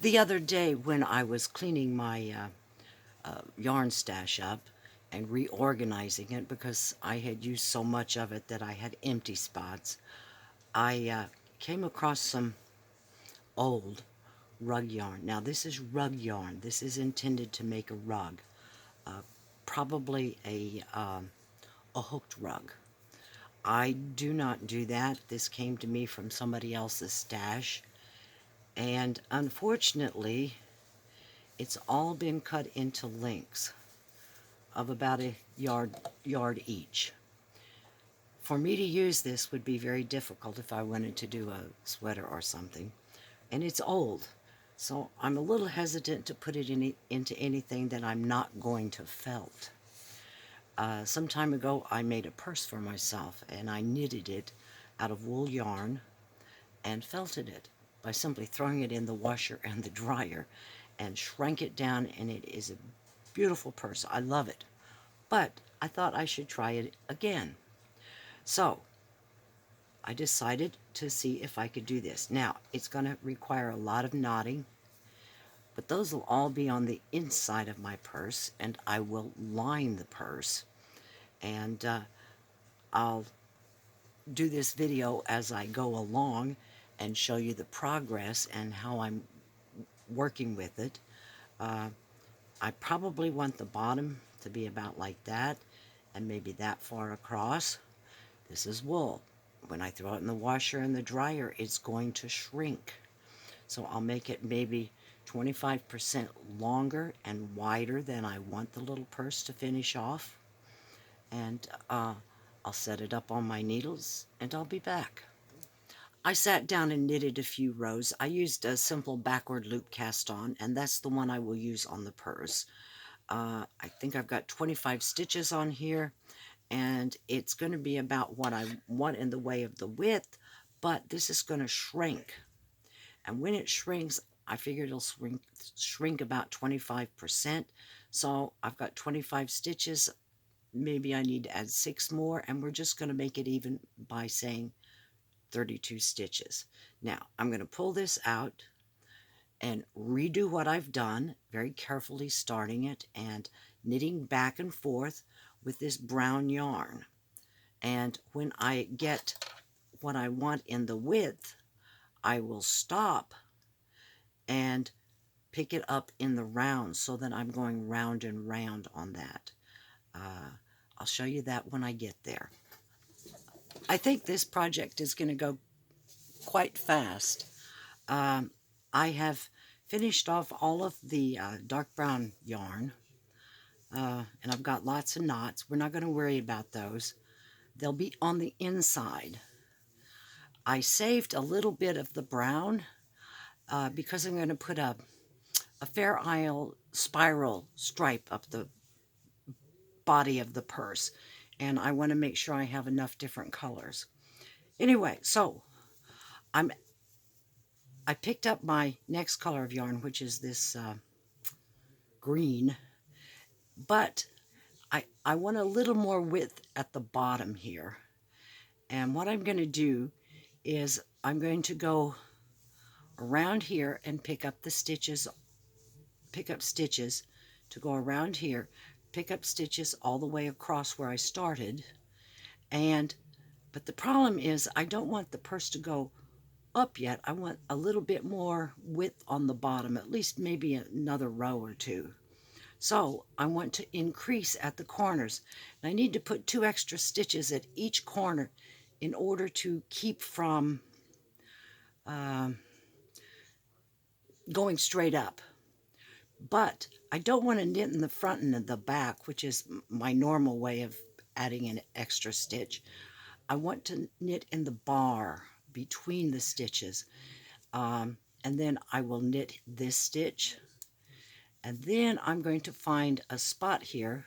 The other day when I was cleaning my yarn stash up and reorganizing it because I had used so much of it that I had empty spots, I came across some old rug yarn. Now this is rug yarn. This is intended to make a rug, uh, probably a hooked rug. I do not do that. This came to me from somebody else's stash, and unfortunately it's all been cut into lengths of about a yard each. For me to use this would be very difficult if I wanted to do a sweater or something, and it's old, so I'm a little hesitant to put it into anything that I'm not going to felt. Some time ago I made a purse for myself, and I knitted it out of wool yarn and felted it by simply throwing it in the washer and the dryer and shrank it down, and it is a beautiful purse. I love it. But I thought I should try it again. So I decided to see if I could do this. Now, it's going to require a lot of knotting, but those will all be on the inside of my purse, and I will line the purse. And I'll do this video as I go along and show you the progress and how I'm working with it. I probably want the bottom to be about like that, and maybe that far across. This is wool. When I throw it in the washer and the dryer, it's going to shrink. So I'll make it maybe 25% longer and wider than I want the little purse to finish off. And I'll set it up on my needles, and I'll be back. I sat down and knitted a few rows. I used a simple backward loop cast on, and that's the one I will use on the purse. I think I've got 25 stitches on here, and it's going to be about what I want in the way of the width, but this is going to shrink. And when it shrinks, I figure it'll shrink about 25%. So I've got 25 stitches. Maybe I need to add 6 more, and we're just going to make it even by saying 32 stitches. Now, I'm going to pull this out and redo what I've done, very carefully starting it and knitting back and forth with this brown yarn. And when I get what I want in the width, I will stop and pick it up in the round so that I'm going round and round on that. I'll show you that when I get there. I think this project is going to go quite fast. I have finished off all of the dark brown yarn, and I've got lots of knots. We're not going to worry about those. They'll be on the inside. I saved a little bit of the brown because I'm going to put a Fair Isle spiral stripe up the body of the purse, and I want to make sure I have enough different colors. Anyway, so I picked up my next color of yarn, which is this green, but I want a little more width at the bottom here. And what I'm going to do is I'm going to go around here and pick up stitches to go around here, pick up stitches all the way across where I started. But the problem is I don't want the purse to go up yet. I want a little bit more width on the bottom, at least maybe another row or two. So I want to increase at the corners. And I need to put 2 extra stitches at each corner in order to keep from going straight up. But I don't want to knit in the front and the back, which is my normal way of adding an extra stitch. I want to knit in the bar between the stitches. And then I will knit this stitch. And then I'm going to find a spot here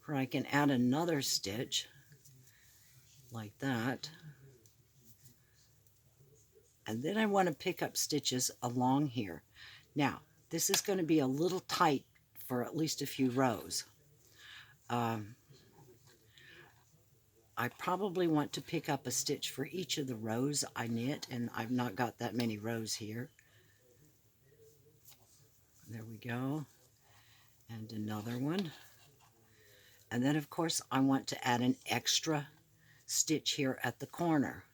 where I can add another stitch like that. And then I want to pick up stitches along here. Now, this is going to be a little tight for at least a few rows. I probably want to pick up a stitch for each of the rows I knit, and I've not got that many rows here. go. And another one. And then of course I want to add an extra stitch here at the corner.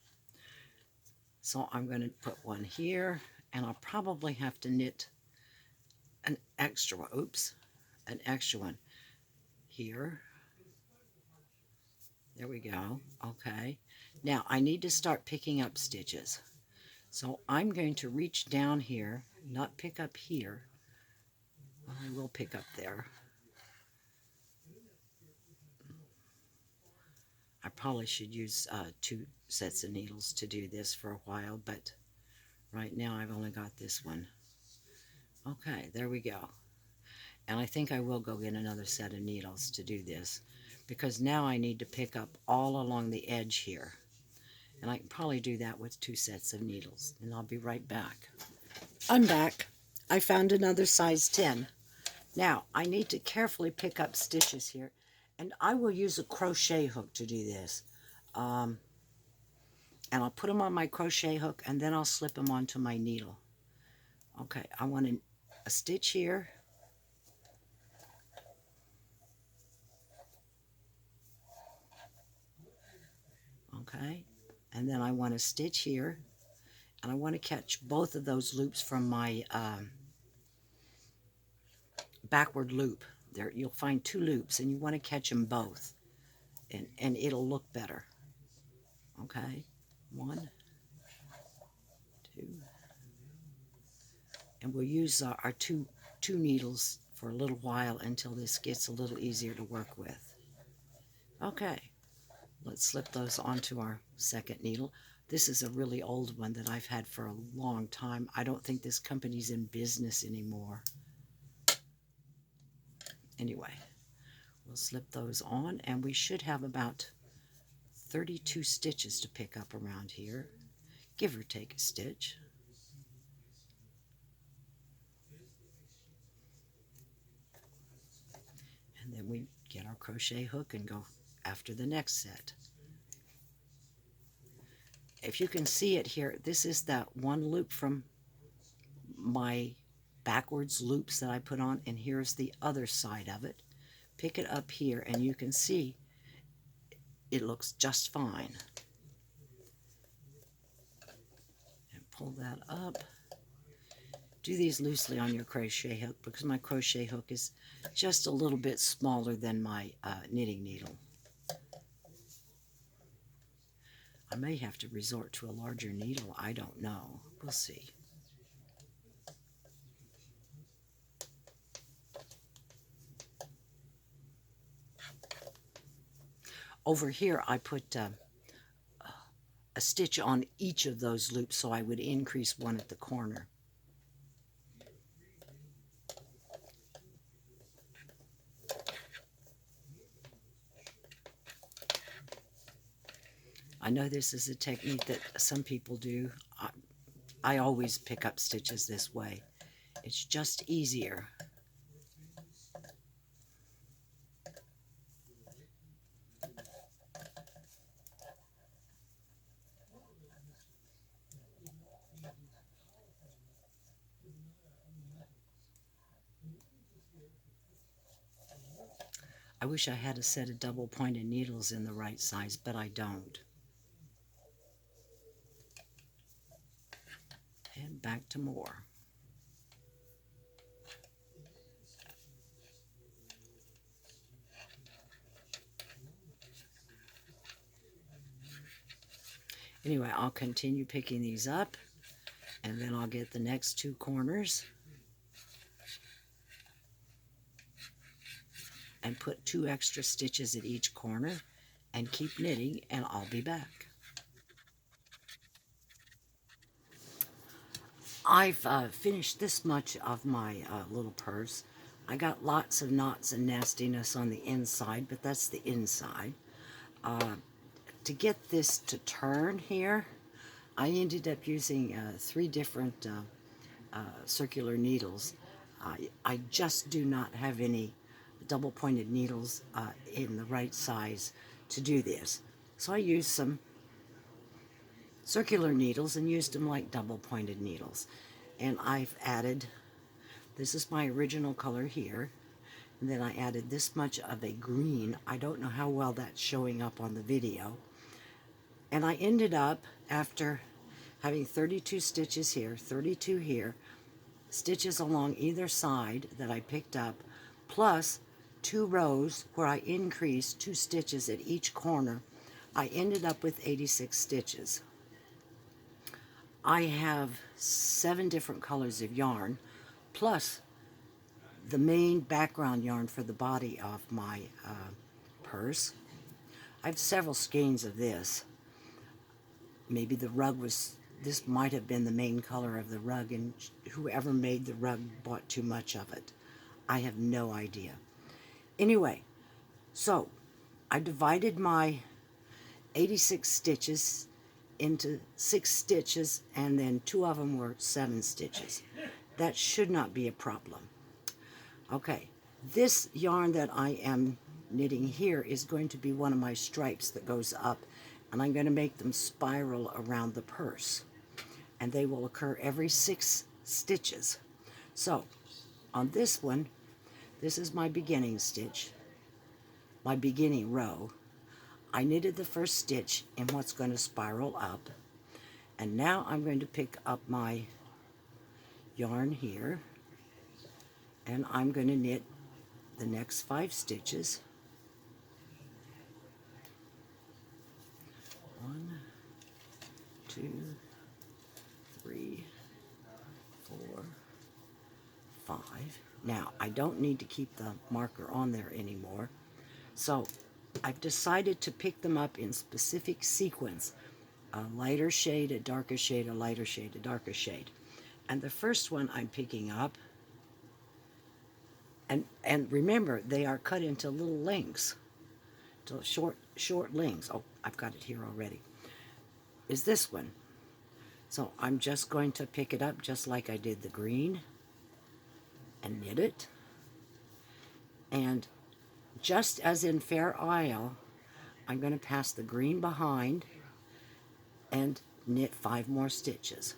So I'm going to put one here, and I'll probably have to knit an extra one. Oops, an extra one here. There we go. Okay. Now I need to start picking up stitches. So I'm going to reach down here, not pick up here. I will pick up there. I probably should use 2 sets of needles to do this for a while, but right now I've only got this one. Okay, there we go. And I think I will go get another set of needles to do this, because now I need to pick up all along the edge here. And I can probably do that with 2 sets of needles. And I'll be right back. I'm back. I found another size 10. Now, I need to carefully pick up stitches here. And I will use a crochet hook to do this. And I'll put them on my crochet hook, and then I'll slip them onto my needle. Okay, I want a stitch here. Okay, and then I want a stitch here, and I want to catch both of those loops from my backward loop. There, you'll find 2 loops, and you want to catch them both, and it'll look better. Okay, 1, 2, and we'll use our two needles for a little while until this gets a little easier to work with. Okay, let's slip those onto our second needle. This is a really old one that I've had for a long time. I don't think this company's in business anymore. Anyway, we'll slip those on, and we should have about 32 stitches to pick up around here, give or take a stitch. And then we get our crochet hook and go after the next set. If you can see it here, this is that one loop from my backwards loops that I put on, and here's the other side of it. Pick it up here, and you can see it looks just fine. And pull that up. Do these loosely on your crochet hook, because my crochet hook is just a little bit smaller than my knitting needle. I may have to resort to a larger needle. I don't know. We'll see. Over here, I put a stitch on each of those loops, so I would increase one at the corner. I know this is a technique that some people do. I always pick up stitches this way. It's just easier. I wish I had a set of double-pointed needles in the right size, but I don't. And back to more. Anyway, I'll continue picking these up, and then I'll get the next 2 corners and put 2 extra stitches at each corner and keep knitting, and I'll be back. I've finished this much of my little purse. I got lots of knots and nastiness on the inside, but that's the inside. To get this to turn here, I ended up using 3 different circular needles. I just do not have any double-pointed needles in the right size to do this. So I used some circular needles and used them like double-pointed needles. And I've added This is my original color here. And then I added this much of a green. I don't know how well that's showing up on the video. And I ended up, after having 32 stitches here, 32 here, stitches along either side that I picked up, plus 2 rows where I increased 2 stitches at each corner, I ended up with 86 stitches. I have 7 different colors of yarn, plus the main background yarn for the body of my purse. I have several skeins of this. Maybe the rug was, this might have been the main color of the rug, and whoever made the rug bought too much of it. I have no idea. Anyway, so I divided my 86 stitches into 6 stitches, and then 2 of them were 7 stitches. That should not be a problem. Okay, this yarn that I am knitting here is going to be one of my stripes that goes up, and I'm going to make them spiral around the purse, and they will occur every 6 stitches. So on this one, this is my beginning stitch, my beginning row. I knitted the first stitch in what's going to spiral up, and now I'm going to pick up my yarn here, and I'm going to knit the next 5 stitches. 1, 2, 3, 4, 5. Now, I don't need to keep the marker on there anymore, so I've decided to pick them up in specific sequence. A lighter shade, a darker shade, a lighter shade, a darker shade. And the first one I'm picking up, and remember, they are cut into little lengths, to short lengths. Oh, I've got it here already. Is this one. So I'm just going to pick it up just like I did the green and knit it. And just as in Fair Isle, I'm going to pass the green behind and knit 5 more stitches.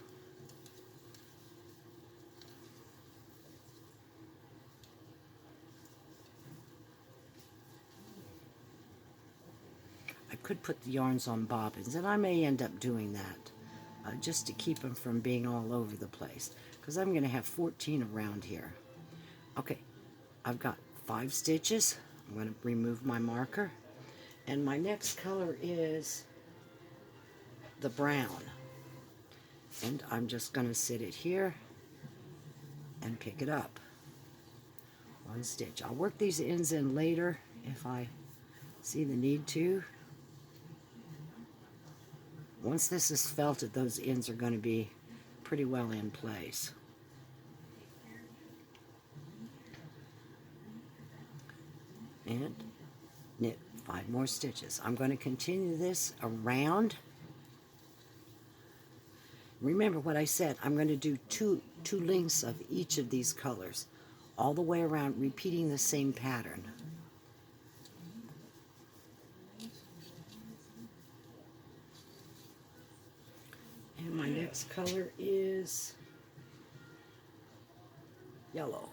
I could put the yarns on bobbins, and I may end up doing that just to keep them from being all over the place, because I'm going to have 14 around here. Okay, I've got 5 stitches. I'm going to remove my marker, and my next color is the brown, and I'm just going to sit it here and pick it up. 1 stitch. I'll work these ends in later if I see the need to. Once this is felted, those ends are going to be pretty well in place. And knit 5 more stitches. I'm going to continue this around. Remember what I said, I'm going to do two lengths of each of these colors, all the way around, repeating the same pattern. And my next color is yellow.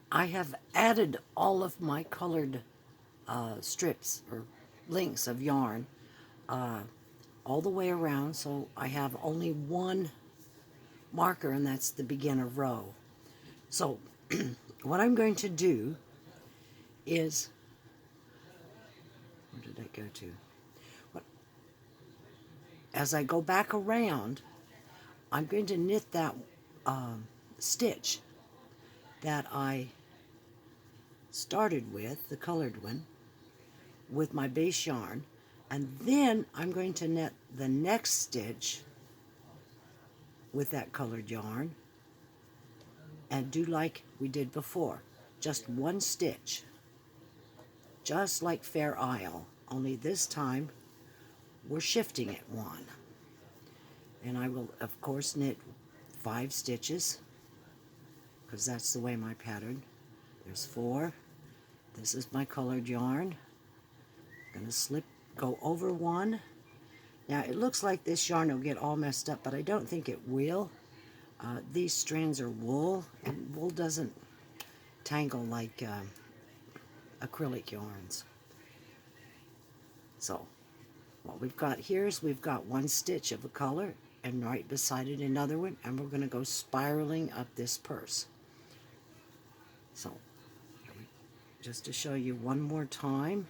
I have added all of my colored strips or lengths of yarn all the way around, so I have only 1 marker, and that's the beginner row. So what I'm going to do is, where did I go to? As I go back around, I'm going to knit that stitch that I started with, the colored one, with my base yarn, and then I'm going to knit the next stitch with that colored yarn and do like we did before, just 1 stitch, just like Fair Isle, only this time we're shifting it 1. And I will of course knit 5 stitches, because that's the way my pattern. There's 4. This is my colored yarn. I'm going to go over 1, Now it looks like this yarn will get all messed up, but I don't think it will. These strands are wool, and wool doesn't tangle like acrylic yarns. So what we've got here is we've got one stitch of a color and right beside it another one, and we're going to go spiraling up this purse. So just to show you one more time.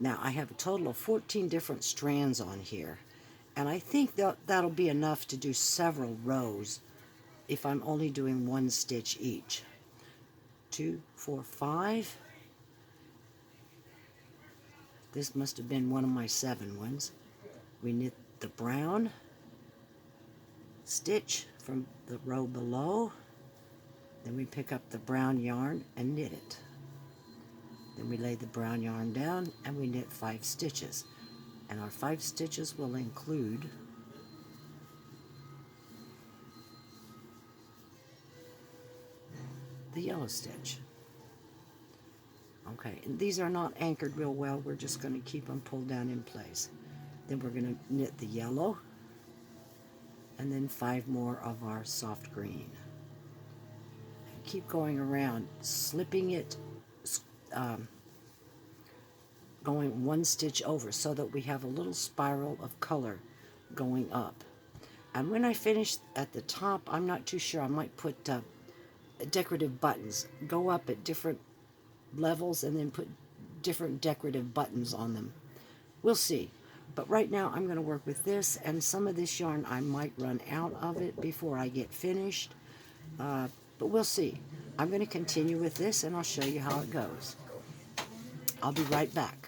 Now I have a total of 14 different strands on here, and I think that'll be enough to do several rows if I'm only doing one stitch each. 2, 4, 5. This must have been one of my 7 ones. We knit the brown stitch from the row below. Then we pick up the brown yarn and knit it. Then we lay the brown yarn down and we knit 5 stitches. And our 5 stitches will include the yellow stitch. Okay, and these are not anchored real well. We're just going to keep them pulled down in place. Then we're going to knit the yellow, and then 5 more of our soft green. And keep going around, slipping it, going one stitch over so that we have a little spiral of color going up. And when I finish at the top, I'm not too sure, I might put decorative buttons. Go up at different levels and then put different decorative buttons on them. We'll see. But right now I'm going to work with this, and some of this yarn I might run out of it before I get finished. But we'll see. I'm going to continue with this and I'll show you how it goes. I'll be right back.